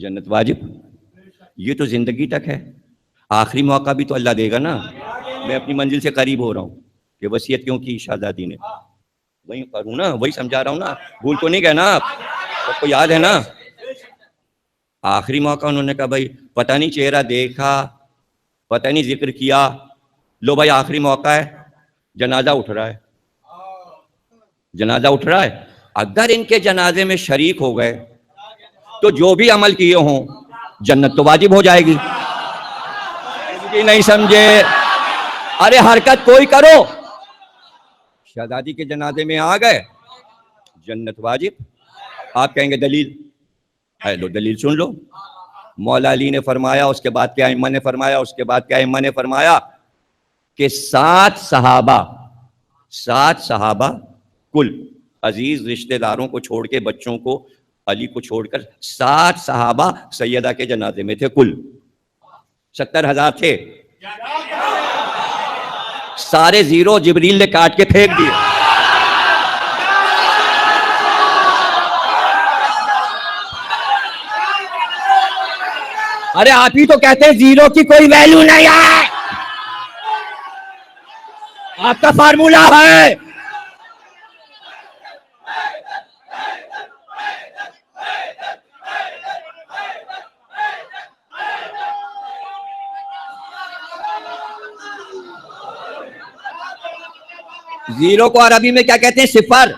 جنت واجب، یہ تو زندگی تک ہے، آخری موقع بھی تو اللہ دے گا نا. میں اپنی منزل سے قریب ہو رہا ہوں کہ وصیت کیوں کی شہزادی نے، وہی کروں نا، وہی سمجھا رہا ہوں نا، بھول تو نہیں گئے نا آپ، سب کو یاد ہے نا. آخری موقع انہوں نے کہا بھائی پتہ نہیں چہرہ دیکھا، پتہ نہیں ذکر کیا، لو بھائی آخری موقع ہے، جنازہ اٹھ رہا ہے، جنازہ اٹھ رہا ہے. اگر ان کے جنازے میں شریک ہو گئے تو جو بھی عمل کیے ہوں جنت تو واجب ہو جائے گی. نہیں سمجھے؟ ارے حرکت کوئی کرو، شہزادی کے جنازے میں آ گئے، جنت واجب. آپ کہیں گے دلیل ہے، لو دلیل سن لو. مولا علی نے فرمایا، اس کے بعد کیا ائمہ نے فرمایا، اس کے بعد کیا ائمہ نے فرمایا کہ 7 صحابہ کل عزیز رشتہ داروں کو چھوڑ کے، بچوں کو، علی کو چھوڑ کر 7 صحابہ سیدہ کے جنازے میں تھے. کل 70,000 تھے، سارے زیرو جبریل نے کاٹ کے پھینک دیے. ارے آپ ہی تو کہتے ہیں زیرو کی کوئی ویلیو نہیں ہے، آپ کا فارمولا ہے. زیرو کو عربی میں کیا کہتے ہیں؟ صفر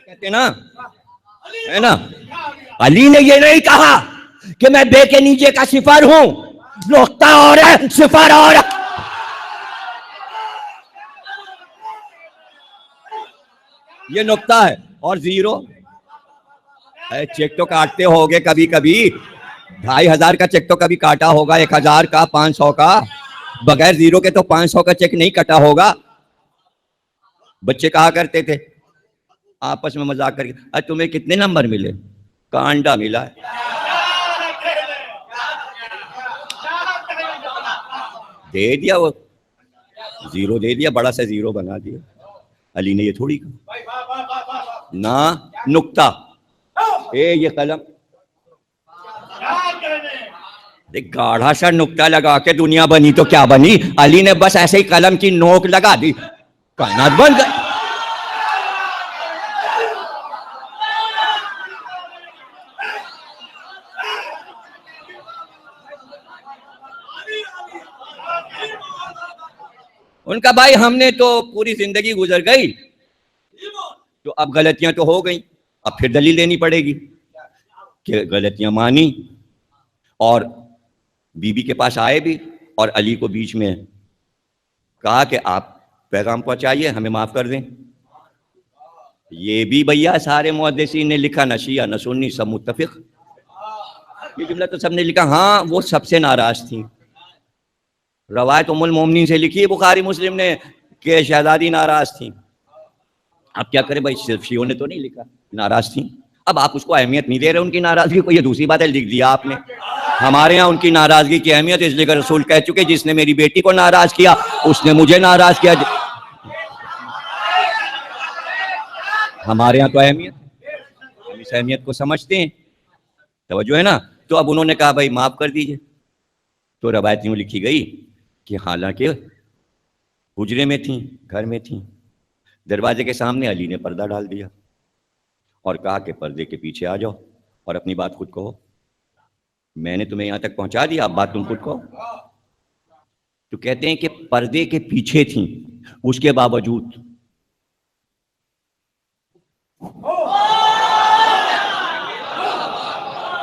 کہتے ہیں نا، ہے نا. علی نے یہ نہیں کہا کہ میں بے کے نیچے کا صفر ہوں، نقطہ اور ہے، صفر اور ہے. یہ نقطہ ہے اور زیرو. چیک تو کاٹتے ہوگے کبھی کبھی، 2,500 کا چیک تو کبھی کاٹا ہوگا، 1,000 کا، 500 کا. بغیر زیرو کے تو 500 کا چیک نہیں کٹا ہوگا. بچے کہا کرتے تھے آپس میں مذاق کر کے، تمہیں کتنے نمبر ملے؟ کانڈا ملا ہے. دے دیا، وہ زیرو دے دیا، بڑا سا زیرو بنا دیا. علی نے یہ تھوڑی کہا نا، نقطہ. یہ قلم گاڑھا سا نقطہ لگا کے دنیا بنی تو کیا بنی؟ علی نے بس ایسے ہی قلم کی نوک لگا دی، کائنات بن گئی. ان کا بھائی ہم نے تو پوری زندگی گزر گئی، تو اب غلطیاں تو ہو گئیں، اب پھر دلیل دینی پڑے گی کہ غلطیاں مانی. اور بی بی کے پاس آئے بھی، اور علی کو بیچ میں کہا کہ آپ پیغام پہنچائیے، ہمیں معاف کر دیں. یہ بھی بھیا سارے محدثین نے لکھا، نہ شیعہ نہ سنی، سب متفق. یہ جملہ تو سب نے لکھا. ہاں وہ سب سے ناراض تھی. روایت ام المومنین سے لکھی ہے بخاری مسلم نے کہ شہزادی ناراض تھیں. اب کیا کرے بھائی، صرف شیعوں نے تو نہیں لکھا ناراض تھیں. اب آپ اس کو اہمیت نہیں دے رہے ان کی ناراضگی کو، یہ دوسری بات ہے، لکھ دیا آپ نے. ہمارے ہاں ان کی ناراضگی کی اہمیت اس لیے کہ رسول کہہ چکے جس نے میری بیٹی کو ناراض کیا اس نے مجھے ناراض کیا. ہمارے ہاں تو اہمیت، ہم اس اہمیت کو سمجھتے ہیں. توجہ ہے نا. تو اب انہوں نے کہا بھائی معاف کر دیجئے. تو روایت یوں لکھی گئی کہ حالانکہ حجرے میں تھیں، گھر میں تھیں، دروازے کے سامنے علی نے پردہ ڈال دیا اور کہا کہ پردے کے پیچھے آ جاؤ اور اپنی بات خود کہو. میں نے تمہیں یہاں تک پہنچا دیا، اب بات تم خود کہو. تو کہتے ہیں کہ پردے کے پیچھے تھیں، اس کے باوجود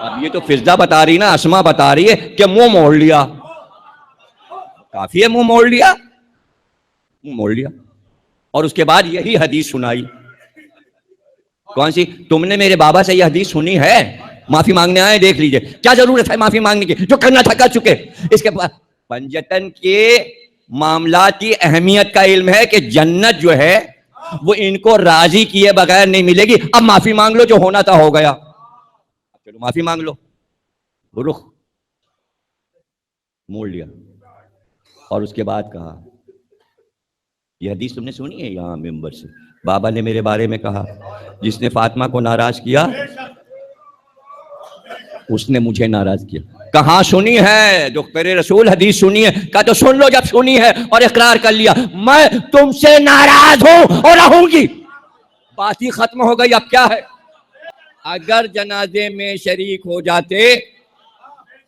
اب یہ تو فضا بتا رہی نا، اسما بتا رہی ہے کہ منہ موڑ لیا. کافی ہے منہ موڑ لیا، منہ موڑ لیا. اور اس کے بعد یہی حدیث سنائی. کون سی؟ تم نے میرے بابا سے یہ حدیث سنی ہے؟ معافی مانگنے آئے، دیکھ لیجئے. کیا ضرورت ہے معافی مانگنے کی؟ جو کرنا تھا کر چکے. اس کے بعد پنجتن کے معاملات کی اہمیت کا علم ہے کہ جنت جو ہے وہ ان کو راضی کیے بغیر نہیں ملے گی. اب معافی مانگ لو، جو ہونا تھا ہو گیا، چلو معافی مانگ لو. رخ موڑ لیا اور اس کے بعد کہا، یہ حدیث تم نے سنی ہے یہاں ممبر سے؟ بابا نے میرے بارے میں کہا جس نے فاطمہ کو ناراض کیا اس نے مجھے ناراض کیا. کہاں سنی ہے دختر رسول حدیث سنی ہے؟ کہا تو سن لو. جب سنی ہے اور اقرار کر لیا میں تم سے ناراض ہوں اور رہوں گی، بات ہی ختم ہو گئی. اب کیا ہے؟ اگر جنازے میں شریک ہو جاتے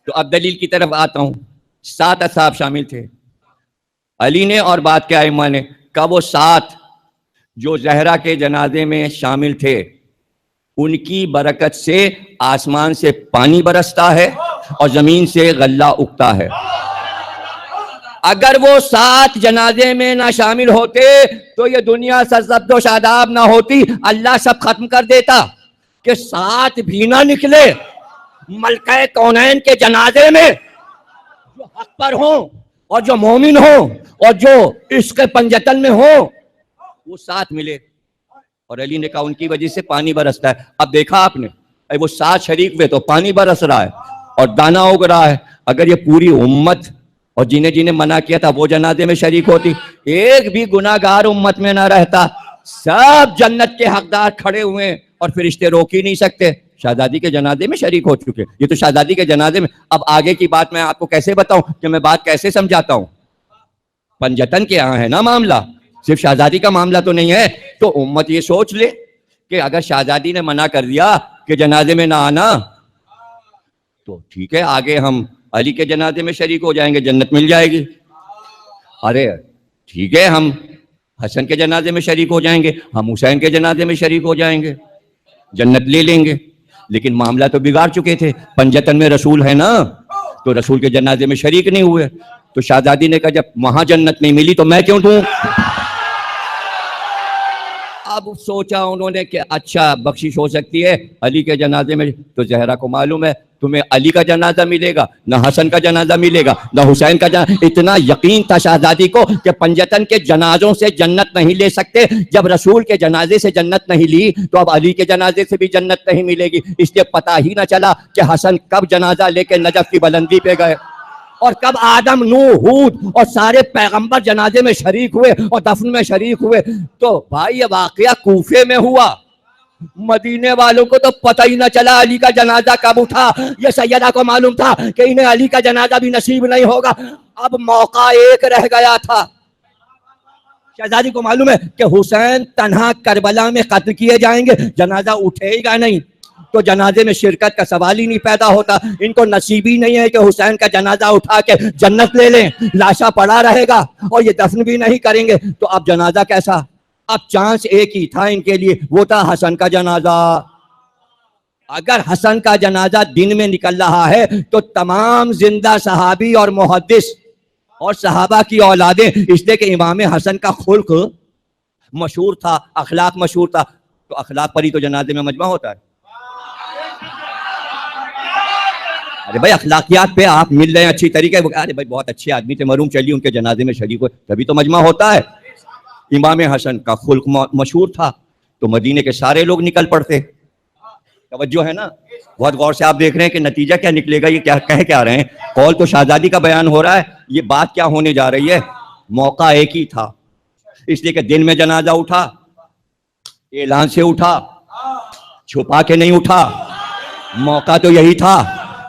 تو اب دلیل کی طرف آتا ہوں. 7 اصحاب شامل تھے، علی نے اور بعد کے ائمہ نے. کہ وہ 7 جو زہرا کے جنازے میں شامل تھے ان کی برکت سے آسمان سے پانی برستا ہے اور زمین سے غلہ اگتا ہے. اگر وہ 7 جنازے میں نہ شامل ہوتے تو یہ دنیا سرسبز و شاداب نہ ہوتی. اللہ سب ختم کر دیتا کہ 7 بھی نہ نکلے ملکہ کونین کے جنازے میں جو حق پر ہوں اور جو مومن ہوں اور جو عشق پنجتن میں ہوں، وہ 7 ملے. اور علی نے کہا ان کی وجہ سے پانی برستا ہے. اب دیکھا آپ نے وہ 7 شریک ہوئے تو پانی برس رہا ہے اور دانا اگ رہا ہے. اگر یہ پوری امت اور جنہیں جنہیں منع کیا تھا وہ جنازے میں شریک ہوتی، ایک بھی گناہ گار امت میں نہ رہتا. سب جنت کے حقدار کھڑے ہوئے اور فرشتے روک ہی نہیں سکتے. شہزادی کے جنازے میں شریک ہو چکے. یہ تو شہزادی کے جنازے میں. اب آگے کی بات میں آپ کو کیسے بتاؤں کہ میں بات کیسے سمجھاتا ہوں؟ پنجتن کے یہاں ہے نا معاملہ، صرف شہزادی کا معاملہ تو نہیں ہے. تو امت یہ سوچ لے کہ اگر شہزادی نے منع کر دیا کہ جنازے میں نہ آنا تو ٹھیک ہے، آگے ہم علی کے جنازے میں شریک ہو جائیں گے، جنت مل جائے گی. ارے ٹھیک ہے، ہم حسن کے جنازے میں شریک ہو جائیں گے، ہم حسین کے جنازے میں شریک ہو جائیں گے، جنت لے لیں گے. لیکن معاملہ تو بگاڑ چکے تھے. پنجتن میں رسول ہے نا، تو رسول کے جنازے میں شریک نہیں ہوئے. تو شہزادی نے کہا جب وہاں جنت نہیں ملی تو میں کیوں دوں؟ اب سوچا انہوں نے کہ اچھا بخشش ہو سکتی ہے علی کے جنازے میں. تو زہرا کو معلوم ہے تمہیں علی کا جنازہ ملے گا، نہ حسن کا جنازہ ملے گا، نہ حسین کا جنازہ. اتنا یقین تھا شہزادی کو کہ پنجتن کے جنازوں سے جنت نہیں لے سکتے. جب رسول کے جنازے سے جنت نہیں لی تو اب علی کے جنازے سے بھی جنت نہیں ملے گی. اس لیے پتہ ہی نہ چلا کہ حسن کب جنازہ لے کے نجف کی بلندی پہ گئے اور کب آدم، نوح، ہود اور سارے پیغمبر جنازے میں شریک ہوئے اور دفن میں شریک ہوئے. تو بھائی یہ واقعہ کوفے میں ہوا، مدینے والوں کو تو پتہ ہی نہ چلا علی کا جنازہ کب اٹھا. یہ سیدہ کو معلوم تھا کہ انہیں علی کا جنازہ بھی نصیب نہیں ہوگا. اب موقع ایک رہ گیا تھا. شہزادی کو معلوم ہے کہ حسین تنہا کربلا میں قتل کیے جائیں گے، جنازہ اٹھے گا نہیں، تو جنازے میں شرکت کا سوال ہی نہیں پیدا ہوتا. ان کو نصیب ہی نہیں ہے کہ حسین کا جنازہ اٹھا کے جنت لے لیں، لاشا پڑا رہے گا اور یہ دفن بھی نہیں کریں گے. تو اب جنازہ کیسا؟ اب چانس ایک ہی تھا ان کے لیے، وہ تھا حسن کا جنازہ. اگر حسن کا جنازہ دن میں نکل رہا ہے تو تمام زندہ صحابی اور محدث اور صحابہ کی اولادیں، اس لیے کہ امام حسن کا خلق مشہور تھا، اخلاق مشہور تھا، تو اخلاق پر ہی تو جنازے میں مجمع ہوتا ہے. ارے بھائی اخلاقیات پہ آپ مل رہے ہیں اچھی طریقے، ارے بھائی بہت اچھے آدمی تھے، مرحوم، چلیے ان کے جنازے میں شریک ہوئے، تبھی تو مجمع ہوتا ہے. امام حسن کا خلق مشہور تھا تو مدینے کے سارے لوگ نکل پڑتے. توجہ ہے نا؟ بہت غور سے آپ دیکھ رہے ہیں کہ نتیجہ کیا نکلے گا، یہ کیا کہہ کیا رہے ہیں. قول تو شہزادی کا بیان ہو رہا ہے، یہ بات کیا ہونے جا رہی ہے. موقع ایک ہی تھا، اس لیے کہ دن میں جنازہ اٹھا، اعلان سے اٹھا، چھپا کے نہیں اٹھا. موقع تو یہی تھا،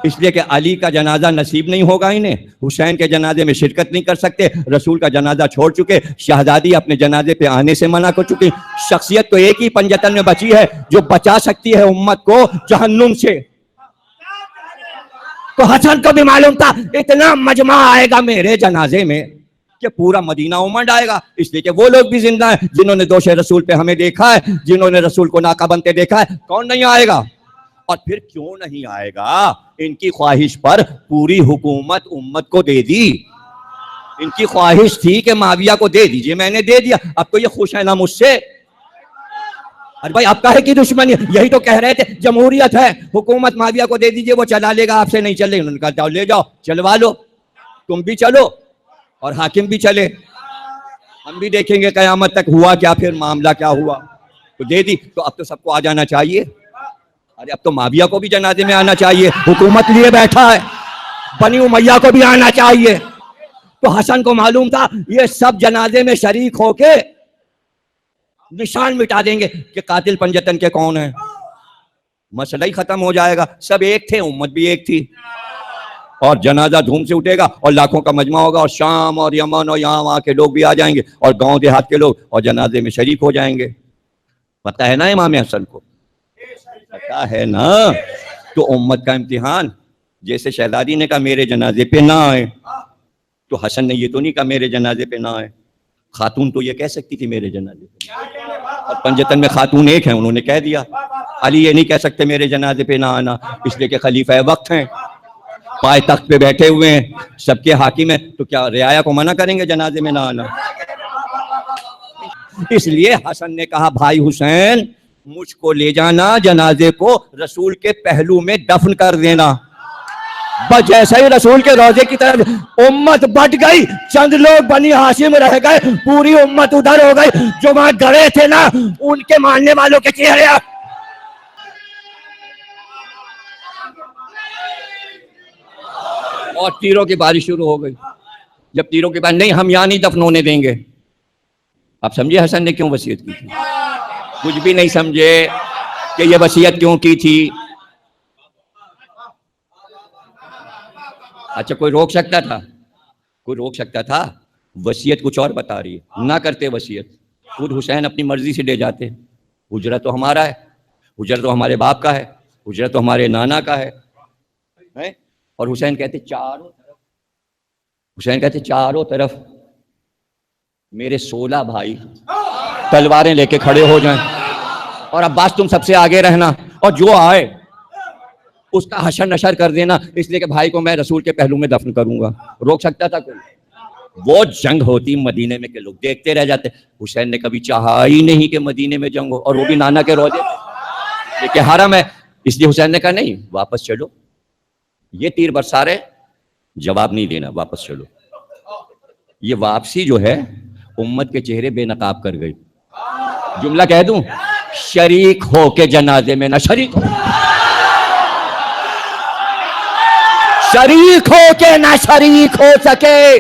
اس لیے کہ علی کا جنازہ نصیب نہیں ہوگا انہیں، حسین کے جنازے میں شرکت نہیں کر سکتے، رسول کا جنازہ چھوڑ چکے، شہزادی اپنے جنازے پہ آنے سے منع کر چکی. شخصیت تو ایک ہی پنجتن میں بچی ہے جو بچا سکتی ہے امت کو جہنم سے. تو حسن کو بھی معلوم تھا اتنا مجمع آئے گا میرے جنازے میں کہ پورا مدینہ امنڈ آئے گا، اس لیے کہ وہ لوگ بھی زندہ ہیں جنہوں نے دوش رسول پہ ہمیں دیکھا ہے، جنہوں نے رسول کو ناکہ بنتے دیکھا ہے. کون نہیں آئے گا؟ اور پھر کیوں نہیں آئے گا؟ ان کی خواہش پر پوری حکومت امت کو دے دی. ان کی خواہش تھی کہ معاویہ کو دے دیجئے، میں نے دے دیا، اب تو یہ خوش ہے نا مجھ سے. ارے بھائی اب کہے کی دشمنی؟ یہی تو کہہ رہے تھے جمہوریت ہے، حکومت معاویہ کو دے دیجئے، وہ چلا لے گا، آپ سے نہیں چلے. انہوں نے کہا جاؤ لے جاؤ، چلوا لو، تم بھی چلو اور حاکم بھی چلے، ہم بھی دیکھیں گے قیامت تک ہوا کیا، پھر معاملہ کیا ہوا. تو دے دی. تو اب تو سب کو آ جانا چاہیے. ارے اب تو معاویہ کو بھی جنازے میں آنا چاہیے، حکومت لیے بیٹھا ہے، بنی امیہ کو بھی آنا چاہیے. تو حسن کو معلوم تھا یہ سب جنازے میں شریک ہو کے نشان مٹا دیں گے کہ قاتل پنجتن کے کون ہیں. مسئلہ ہی ختم ہو جائے گا. سب ایک تھے, امت بھی ایک تھی, اور جنازہ دھوم سے اٹھے گا اور لاکھوں کا مجمع ہوگا, اور شام اور یمن اور یہاں وہاں کے لوگ بھی آ جائیں گے, اور گاؤں دیہات کے لوگ, اور جنازے میں شریک ہو جائیں گے. پتہ ہے نا امام حسن کو, پتہ ہے نا. تو امت کا امتحان, جیسے شہزادی نے کہا میرے جنازے پہ نہ آئے, تو حسن نے یہ تو نہیں کہا میرے جنازے پہ نہ آئے. خاتون تو یہ کہہ سکتی تھی میرے جنازے پہ, اور پنجتن میں خاتون ایک ہیں, انہوں نے کہہ دیا. علی یہ نہیں کہہ سکتے میرے جنازے پہ نہ آنا, اس لیے کہ خلیفہ وقت ہیں, پائے تخت پہ بیٹھے ہوئے ہیں, سب کے حاکم ہیں, تو کیا رعایا کو منع کریں گے جنازے میں نہ آنا؟ اس لیے حسن نے کہا بھائی حسین مجھ کو لے جانا, جنازے کو رسول کے پہلو میں دفن کر دینا. بس جیسے ہی رسول کے روضے کی طرف امت بٹ گئی, چند لوگ بنی ہاشم رہ گئے, پوری امت ادھر ہو گئی. جو وہاں گڑے تھے نا, ان کے ماننے والوں کے چہرے اور تیروں کی بارش شروع ہو گئی. جب تیروں کی بارش, نہیں ہم یہاں نہیں دفن ہونے دیں گے. آپ سمجھے حسن نے کیوں وصیت کی تھی؟ کچھ بھی نہیں سمجھے کہ یہ وصیت کیوں کی تھی. اچھا کوئی روک سکتا تھا؟ کوئی روک سکتا تھا؟ وصیت کچھ اور بتا رہی ہے, نہ کرتے وصیت, خود حسین اپنی مرضی سے لے جاتے. حجرہ تو ہمارا ہے, حجرہ تو ہمارے باپ کا ہے, حجرہ تو ہمارے نانا کا ہے. اور حسین کہتے چاروں طرف, حسین کہتے چاروں طرف میرے 16 بھائی تلواریں لے کے کھڑے ہو جائیں, اور عباس تم سب سے آگے رہنا, اور جو آئے اس کا حشر نشر کر دینا, اس لیے کہ بھائی کو میں رسول کے پہلو میں دفن کروں گا. روک سکتا تھا کوئی؟ وہ جنگ ہوتی مدینے میں کہ لوگ دیکھتے رہ جاتے. حسین نے کبھی چاہا ہی نہیں کہ مدینے میں جنگ ہو, اور وہ بھی نانا کے روضے پہ, کہ حرم ہے. اس لیے حسین نے کہا نہیں واپس چلو, یہ تیر برسا رہے, جواب نہیں دینا, واپس چلو. یہ واپسی جو ہے امت کے چہرے بے نقاب کر گئی. جملہ کہہ دوں, شریک ہو کے جنازے میں نہ شریک ہو, شریک ہو کے نہ شریک ہو سکے,